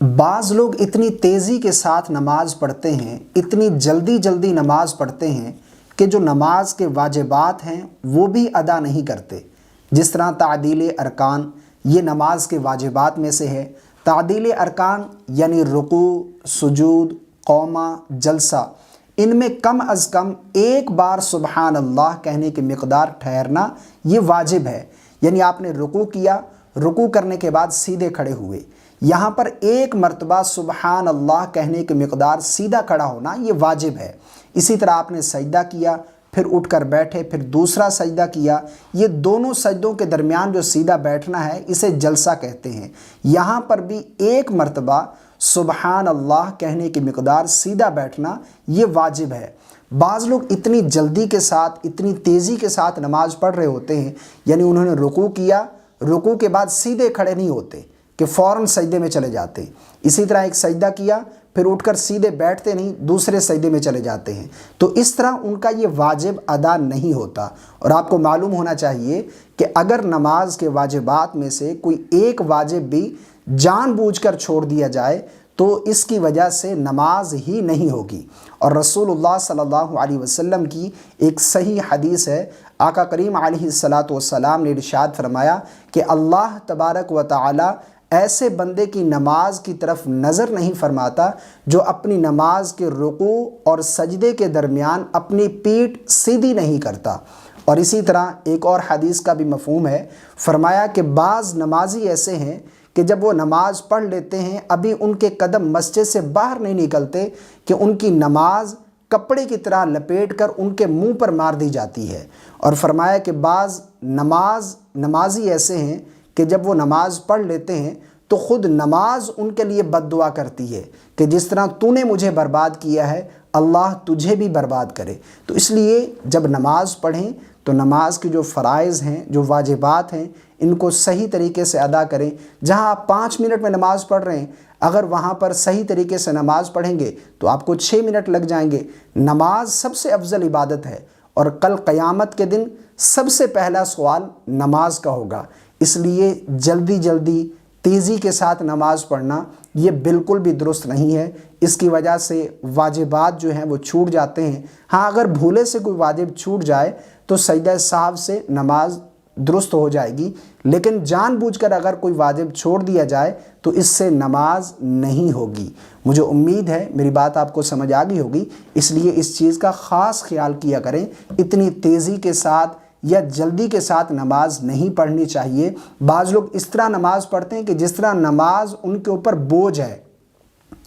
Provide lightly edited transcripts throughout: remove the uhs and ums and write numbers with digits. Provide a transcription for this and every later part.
بعض लोग इतनी तेज़ी के साथ नमाज पढ़ते हैं, इतनी जल्दी जल्दी नमाज पढ़ते हैं कि जो नमाज के वाजिबात हैं वो भी अदा नहीं करते। जिस तरह तादील अरकान ये नमाज के वाजिबात में से है। तादील अरकान यानी रुकू, सुजूद, कौमा, जलसा, इनमें कम अज़ कम एक बार सुबहान अल्लाह कहने की मिक़दार ठहरना ये वाजिब है। यानी आपने रुकू किया, रुकू करने के बाद सीधे खड़े हुए, यहाँ पर एक मरतबा सुबहान अल्लाह कहने की मिक़दार सीधा खड़ा होना ये वाजिब है। इसी तरह आपने सजदा किया, फिर उठकर बैठे, फिर दूसरा सजदा किया, ये दोनों सजदों के दरमियान जो सीधा बैठना है इसे जलसा कहते हैं। यहाँ पर भी एक मरतबा सुबहान अल्लाह कहने की मिक़दार सीधा बैठना ये वाजिब है। बाज़ लोग इतनी जल्दी के साथ, इतनी तेज़ी के साथ नमाज पढ़ रहे होते हैं, यानी उन्होंने रुकू किया, रुकू के बाद सीधे खड़े नहीं होते कि फ़ौरन सजदे में चले जाते। इसी तरह एक सजदा किया, फिर उठकर सीधे बैठते नहीं, दूसरे सजदे में चले जाते हैं। तो इस तरह उनका ये वाजिब अदा नहीं होता। और आपको मालूम होना चाहिए कि अगर नमाज के वाजिबात में से कोई एक वाजिब भी जानबूझकर छोड़ दिया जाए तो इसकी वजह से नमाज ही नहीं होगी। और रसूलुल्लाह सल्लल्लाहु अलैहि वसल्लम की एक सही हदीस है, आका करीम अलैहिस्सलातु वस्सलाम ने इरशाद फरमाया कि अल्लाह तबारक व तआला ऐसे बंदे की नमाज की तरफ नज़र नहीं फरमाता जो अपनी नमाज के रुकू और सजदे के दरमियान अपनी पीठ सीधी नहीं करता। और इसी तरह एक और हदीस का भी मफ़हूम है, फरमाया कि बाज़ नमाजी ऐसे हैं कि जब वो नमाज पढ़ लेते हैं अभी उनके कदम मस्जिद से बाहर नहीं निकलते कि उनकी नमाज कपड़े की तरह लपेट कर उनके मुंह पर मार दी जाती है। और फरमाया कि बाज़ नमाजी ऐसे हैं कि जब वो नमाज पढ़ लेते हैं तो ख़ुद नमाज उनके लिए बद्दुआ करती है कि जिस तरह तूने मुझे बर्बाद किया है अल्लाह तुझे भी बर्बाद करे। तो इसलिए जब नमाज पढ़ें तो नमाज की जो फ़राइज़ हैं, जो वाजिबात हैं, इनको सही तरीके से अदा करें। जहां आप 5 मिनट में नमाज़ पढ़ रहे हैं, अगर वहां पर सही तरीके से नमाज़ पढ़ेंगे तो आपको 6 मिनट लग जाएंगे। नमाज सबसे अफजल इबादत है और कल क़यामत के दिन सबसे पहला सवाल नमाज का होगा। इसलिए जल्दी जल्दी तेज़ी के साथ नमाज़ पढ़ना ये बिल्कुल भी दुरुस्त नहीं है। इसकी वजह से वाजिबात जो हैं वो छूट जाते हैं। हाँ, अगर भूले से कोई वाजिब छूट जाए तो सजदा साहव से नमाज दुरुस्त हो जाएगी, लेकिन जानबूझकर अगर कोई वाजिब छोड़ दिया जाए तो इससे नमाज नहीं होगी। मुझे उम्मीद है मेरी बात आपको समझ आ गई होगी, इसलिए इस चीज़ का ख़ास ख्याल किया करें। इतनी तेज़ी के साथ या जल्दी के साथ नमाज नहीं पढ़नी चाहिए। बाज़ लोग इस तरह नमाज पढ़ते हैं कि जिस तरह नमाज उनके ऊपर बोझ है,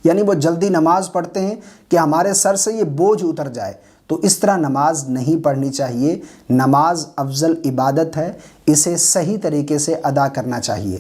यानी वो जल्दी नमाज पढ़ते हैं कि हमारे सर से ये बोझ उतर जाए। तो इस तरह नमाज नहीं पढ़नी चाहिए। नमाज अफजल इबादत है, इसे सही तरीके से अदा करना चाहिए।